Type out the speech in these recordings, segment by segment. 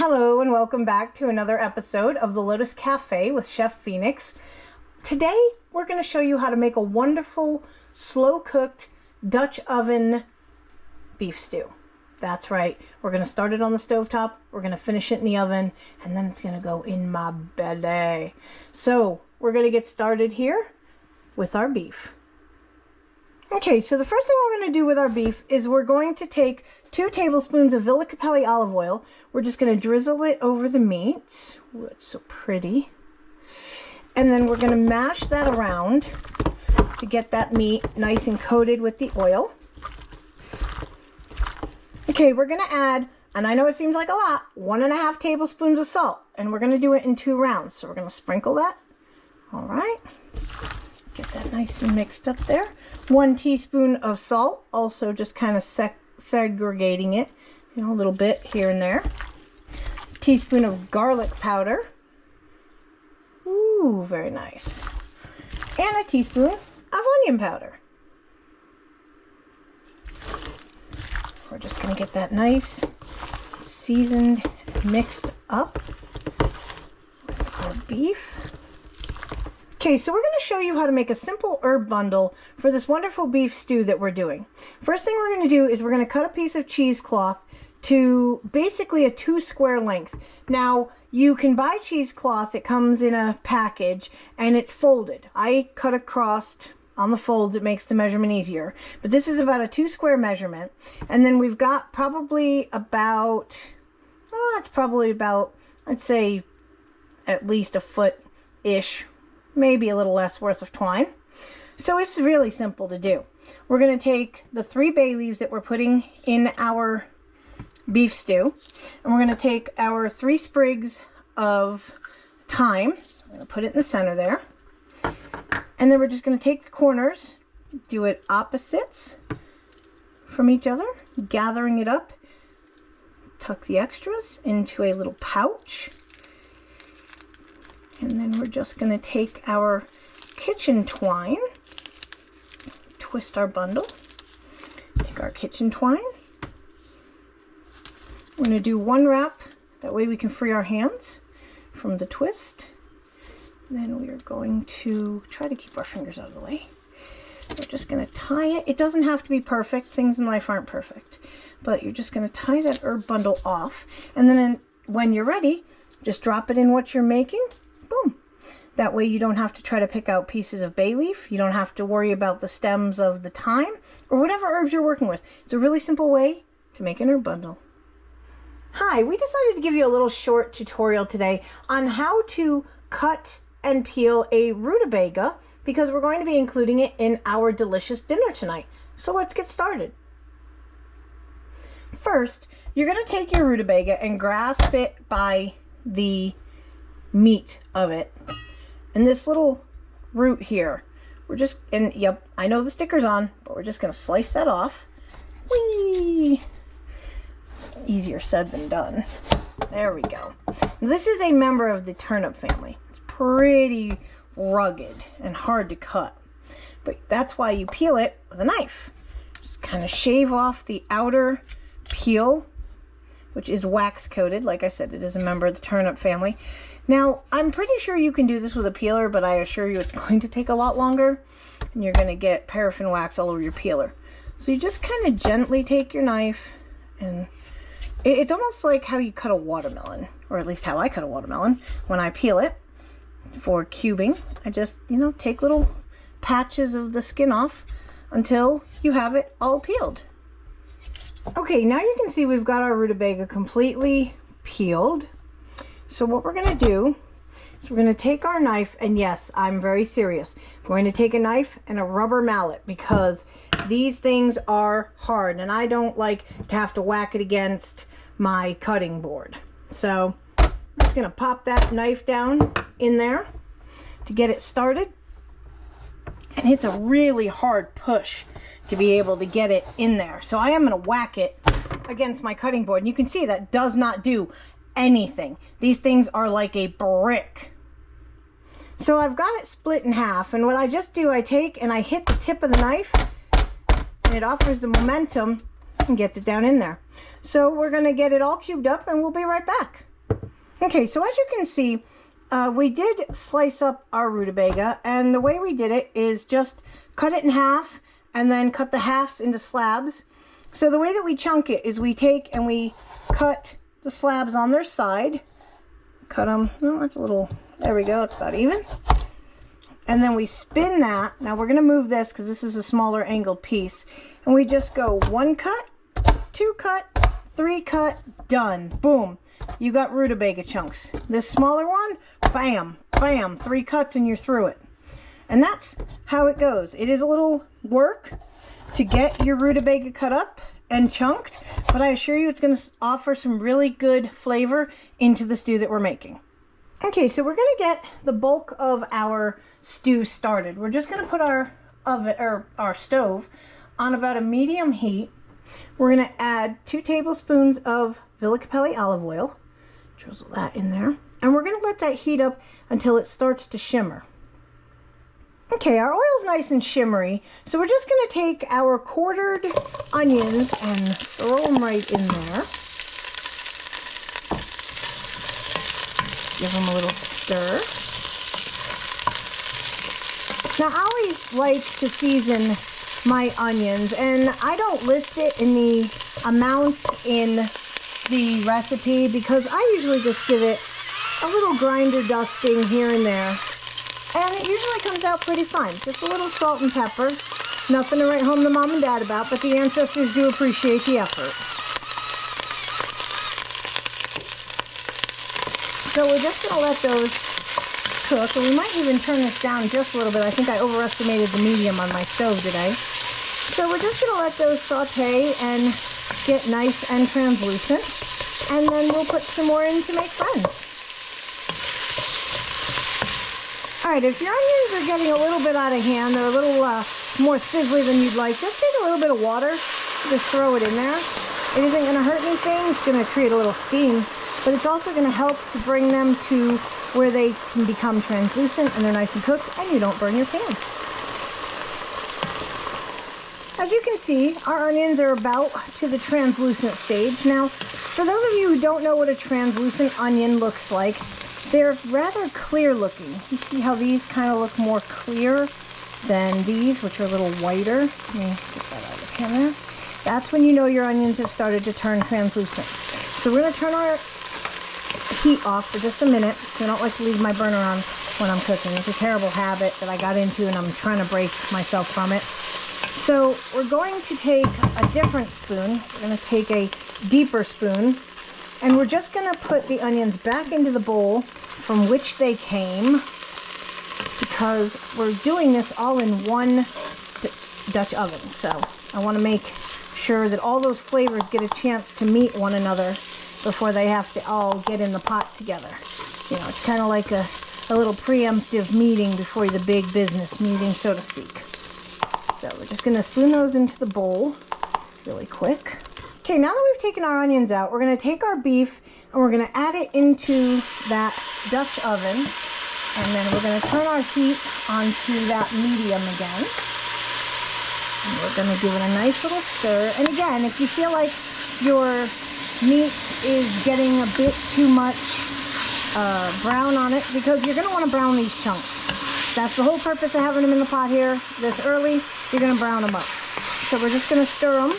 Hello and welcome back to another episode of the Lotus Cafe with Chef Phoenix. Today we're going to show you how to make a wonderful slow-cooked Dutch oven beef stew. That's right, we're going to start it on the stovetop, we're going to finish it in the oven, and then it's going to go in my belly. So we're going to get started here with our beef. Okay, so the first thing we're going to do with our beef is we're going to take 2 tablespoons of Villa Capelli olive oil. We're just going to drizzle it over the meat. Ooh, that's so pretty. And then we're going to mash that around to get that meat nice and coated with the oil. Okay, we're going to add, and I know it seems like a lot, 1.5 tablespoons of salt. And we're going to do it in 2 rounds. So we're going to sprinkle that. All right. Get that nice and mixed up there. 1 teaspoon of salt, also just kind of segregating it, you know, a little bit here and there. A teaspoon of garlic powder. Ooh, very nice. And a teaspoon of onion powder. We're just going to get that nice, seasoned, mixed up with our beef. Okay, so we're going to show you how to make a simple herb bundle for this wonderful beef stew that we're doing. First thing we're going to do is we're going to cut a piece of cheesecloth to basically a 2 square length. Now, you can buy cheesecloth, it comes in a package, and it's folded. I cut across on the folds, it makes the measurement easier. But this is about a 2 square measurement. And then we've got probably about, it's probably about, I'd say, at least a foot-ish, maybe a little less worth of twine. So it's really simple to do. We're going to take the 3 bay leaves that we're putting in our beef stew, and we're going to take our 3 sprigs of thyme. I'm going to put it in the center there. And then we're just going to take the corners, do it opposites from each other, gathering it up, tuck the extras into a little pouch. And then we're just going to take our kitchen twine, twist our bundle, take our kitchen twine. We're going to do 1 wrap, that way we can free our hands from the twist. Then we are going to try to keep our fingers out of the way. We're just going to tie it. It doesn't have to be perfect. Things in life aren't perfect. But you're just going to tie that herb bundle off. And then when you're ready, just drop it in what you're making. Boom. That way you don't have to try to pick out pieces of bay leaf. You don't have to worry about the stems of the thyme or whatever herbs you're working with. It's a really simple way to make an herb bundle. Hi, we decided to give you a little short tutorial today on how to cut and peel a rutabaga because we're going to be including it in our delicious dinner tonight. So let's get started. First, you're going to take your rutabaga and grasp it by the meat of it, and this little root here, we're just, and yep, I know the sticker's on, but we're just going to slice that off. Whee! Easier said than done. There we go. This is a member of the turnip family. It's pretty rugged and hard to cut, but that's why you peel it with a knife. Just kind of shave off the outer peel, which is wax coated. Like I said, it is a member of the turnip family. Now, I'm pretty sure you can do this with a peeler, but I assure you it's going to take a lot longer, and you're going to get paraffin wax all over your peeler. So you just kind of gently take your knife, and it's almost like how you cut a watermelon, or at least how I cut a watermelon. When I peel it for cubing, I just, take little patches of the skin off until you have it all peeled. Okay, now you can see we've got our rutabaga completely peeled. So what we're going to do is we're going to take our knife, and yes, I'm very serious. We're going to take a knife and a rubber mallet because these things are hard, and I don't like to have to whack it against my cutting board. So I'm just going to pop that knife down in there to get it started. And it's a really hard push to be able to get it in there. So I am going to whack it against my cutting board. And you can see that does not do anything. These things are like a brick. So I've got it split in half, and what I just do, I take and I hit the tip of the knife, and it offers the momentum and gets it down in there. So we're going to get it all cubed up, and we'll be right back. Okay, so as you can see, we did slice up our rutabaga, and the way we did it is just cut it in half and then cut the halves into slabs. So the way that we chunk it is we take and we cut the slabs on their side, cut them, oh, that's a little, there we go, it's about even. And then we spin that. Now we're going to move this because this is a smaller angled piece. And we just go 1 cut, 2 cut, 3 cut, done. Boom. You got rutabaga chunks. This smaller one, bam, bam, 3 cuts and you're through it. And that's how it goes. It is a little work to get your rutabaga cut up and chunked, but I assure you it's going to offer some really good flavor into the stew that we're making. Okay, so we're going to get the bulk of our stew started. We're just going to put our oven or our stove on about a medium heat. We're going to add 2 tablespoons of Villa Capelli olive oil. Drizzle that in there. And we're going to let that heat up until it starts to shimmer. Okay, our oil's nice and shimmery, so we're just going to take our quartered onions and throw them right in there. Give them a little stir. Now, I always like to season my onions, and I don't list it in the amounts in the recipe because I usually just give it a little grinder dusting here and there. And it usually comes out pretty fine. Just a little salt and pepper. Nothing to write home to mom and dad about, but the ancestors do appreciate the effort. So we're just going to let those cook. And we might even turn this down just a little bit. I think I overestimated the medium on my stove today. So we're just going to let those saute and get nice and translucent. And then we'll put some more in to make friends. Alright, if your onions are getting a little bit out of hand, they're a little more sizzly than you'd like, just take a little bit of water, just throw it in there. It isn't going to hurt anything, it's going to create a little steam, but it's also going to help to bring them to where they can become translucent and they're nice and cooked and you don't burn your pan. As you can see, our onions are about to the translucent stage. Now, for those of you who don't know what a translucent onion looks like, they're rather clear looking. You see how these kind of look more clear than these, which are a little whiter. Let me get that out of the pan there. That's when you know your onions have started to turn translucent. So we're going to turn our heat off for just a minute. I don't like to leave my burner on when I'm cooking. It's a terrible habit that I got into and I'm trying to break myself from it. So we're going to take a different spoon. We're going to take a deeper spoon. And we're just going to put the onions back into the bowl from which they came because we're doing this all in one Dutch oven. So I want to make sure that all those flavors get a chance to meet one another before they have to all get in the pot together. You know, it's kind of like a little preemptive meeting before the big business meeting, so to speak. So we're just going to spoon those into the bowl really quick. Okay, now that we've taken our onions out, we're going to take our beef and we're going to add it into that Dutch oven. And then we're going to turn our heat onto that medium again. And we're going to give it a nice little stir. And again, if you feel like your meat is getting a bit too much brown on it, because you're going to want to brown these chunks. That's the whole purpose of having them in the pot here this early. You're going to brown them up. So we're just going to stir them.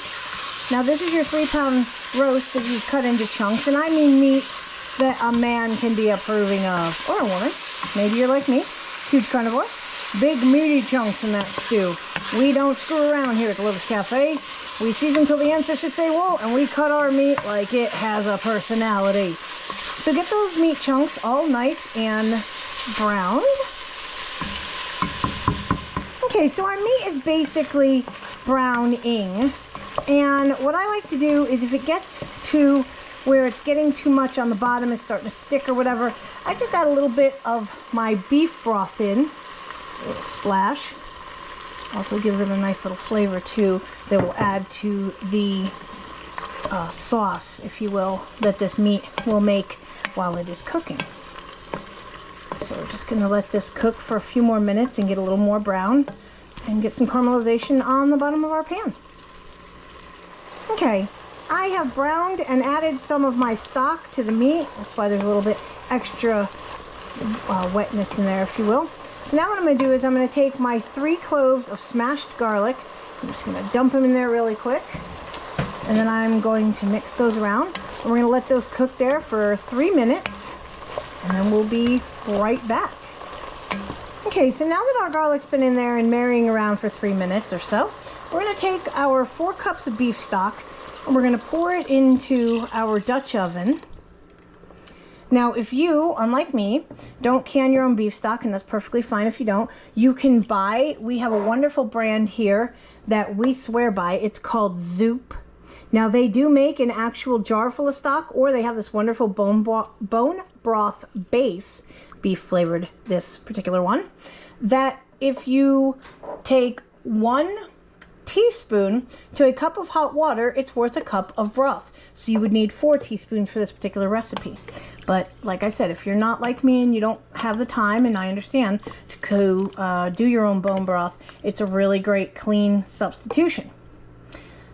Now this is your 3-pound roast that you've cut into chunks, and I mean meat that a man can be approving of, or a woman. Maybe you're like me, huge carnivore. Big meaty chunks in that stew. We don't screw around here at the Lotus Cafe. We season till the ancestors say whoa, and we cut our meat like it has a personality. So get those meat chunks all nice and browned. Okay, so our meat is basically browning. And what I like to do is if it gets to where it's getting too much on the bottom, it's starting to stick or whatever, I just add a little bit of my beef broth in, a little splash. Also gives it a nice little flavor too that will add to the sauce, if you will, that this meat will make while it is cooking. So we're just going to let this cook for a few more minutes and get a little more brown and get some caramelization on the bottom of our pan. Okay, I have browned and added some of my stock to the meat. That's why there's a little bit extra wetness in there, if you will. So now what I'm going to do is I'm going to take my 3 cloves of smashed garlic. I'm just going to dump them in there really quick. And then I'm going to mix those around. And we're going to let those cook there for 3 minutes. And then we'll be right back. Okay, so now that our garlic's been in there and marrying around for 3 minutes or so, we're going to take our 4 cups of beef stock and we're going to pour it into our Dutch oven. Now, if you, unlike me, don't can your own beef stock, and that's perfectly fine if you don't, you can buy, we have a wonderful brand here that we swear by. It's called Zoop. Now, they do make an actual jar full of stock, or they have this wonderful bone broth base, beef flavored, this particular one, that if you take 1 teaspoon to a cup of hot water, it's worth a cup of broth. So you would need 4 teaspoons for this particular recipe. But like I said, if you're not like me and you don't have the time, and I understand, to go do your own bone broth, it's a really great clean substitution.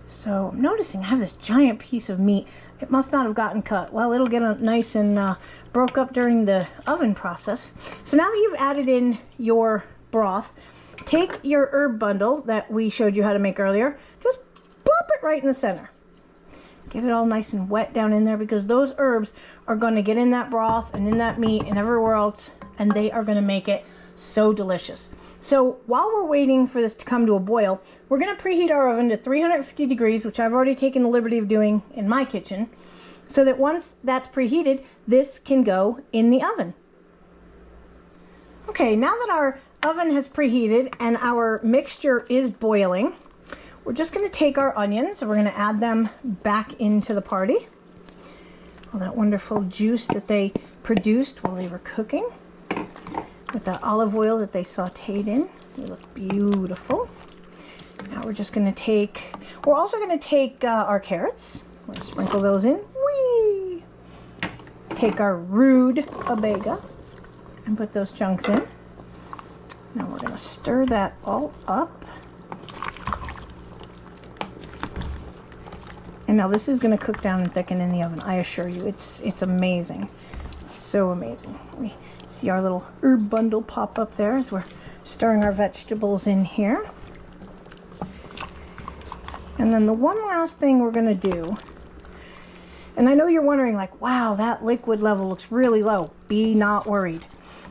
So I'm noticing I have this giant piece of meat. It must not have gotten cut. Well, it'll get nice and broke up during the oven process. So now that you've added in your broth, take your herb bundle that we showed you how to make earlier, just plop it right in the center. Get it all nice and wet down in there, because those herbs are going to get in that broth and in that meat and everywhere else, and they are going to make it so delicious. So while we're waiting for this to come to a boil, we're going to preheat our oven to 350 degrees, which I've already taken the liberty of doing in my kitchen, so that once that's preheated, this can go in the oven. Okay, now that our oven has preheated and our mixture is boiling, we're just going to take our onions and we're going to add them back into the party. All that wonderful juice that they produced while they were cooking, with that olive oil that they sauteed in. They look beautiful. Now we're just going to take, we're also going to take our carrots. We're going to sprinkle those in. Whee! Take our rutabaga and put those chunks in. Now we're going to stir that all up. And now this is going to cook down and thicken in the oven. I assure you, it's amazing. It's so amazing. We see our little herb bundle pop up there as we're stirring our vegetables in here. And then the one last thing we're going to do, and I know you're wondering, like, wow, that liquid level looks really low. Be not worried.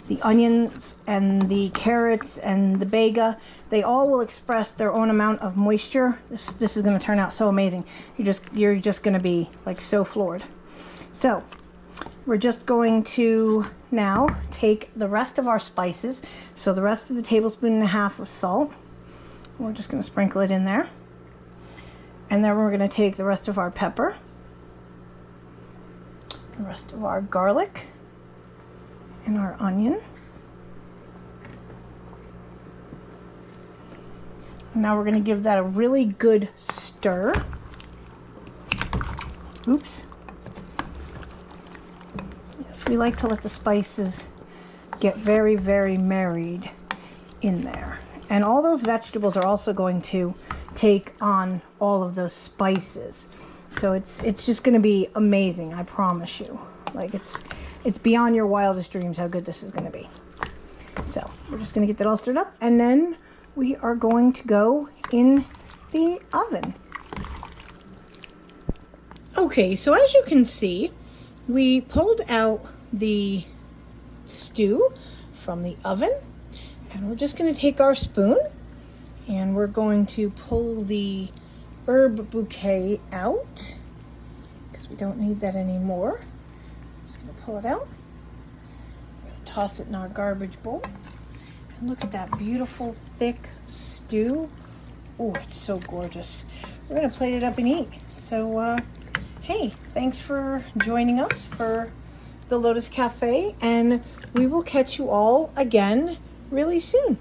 The onions and the carrots and the bega, they all will express their own amount of moisture. This is going to turn out so amazing. You're just going to be like so floored. So we're just going to now take the rest of our spices. So the rest of the 1.5 tablespoons of salt, we're just going to sprinkle it in there. And then we're going to take the rest of our pepper, the rest of our garlic, and our onion. Now we're going to give that a really good stir. Oops. Yes, we like to let the spices get very, very married in there. And all those vegetables are also going to take on all of those spices. So it's just going to be amazing, I promise you. Like, it's beyond your wildest dreams how good this is going to be. So we're just going to get that all stirred up, and then we are going to go in the oven. Okay, so as you can see, we pulled out the stew from the oven, and we're just going to take our spoon and we're going to pull the herb bouquet out because we don't need that anymore. Just going to pull it out. We're going to toss it in our garbage bowl. And look at that beautiful thick stew. Oh, it's so gorgeous. We're going to plate it up and eat. So, hey, thanks for joining us for the Lotus Cafe, and we will catch you all again really soon.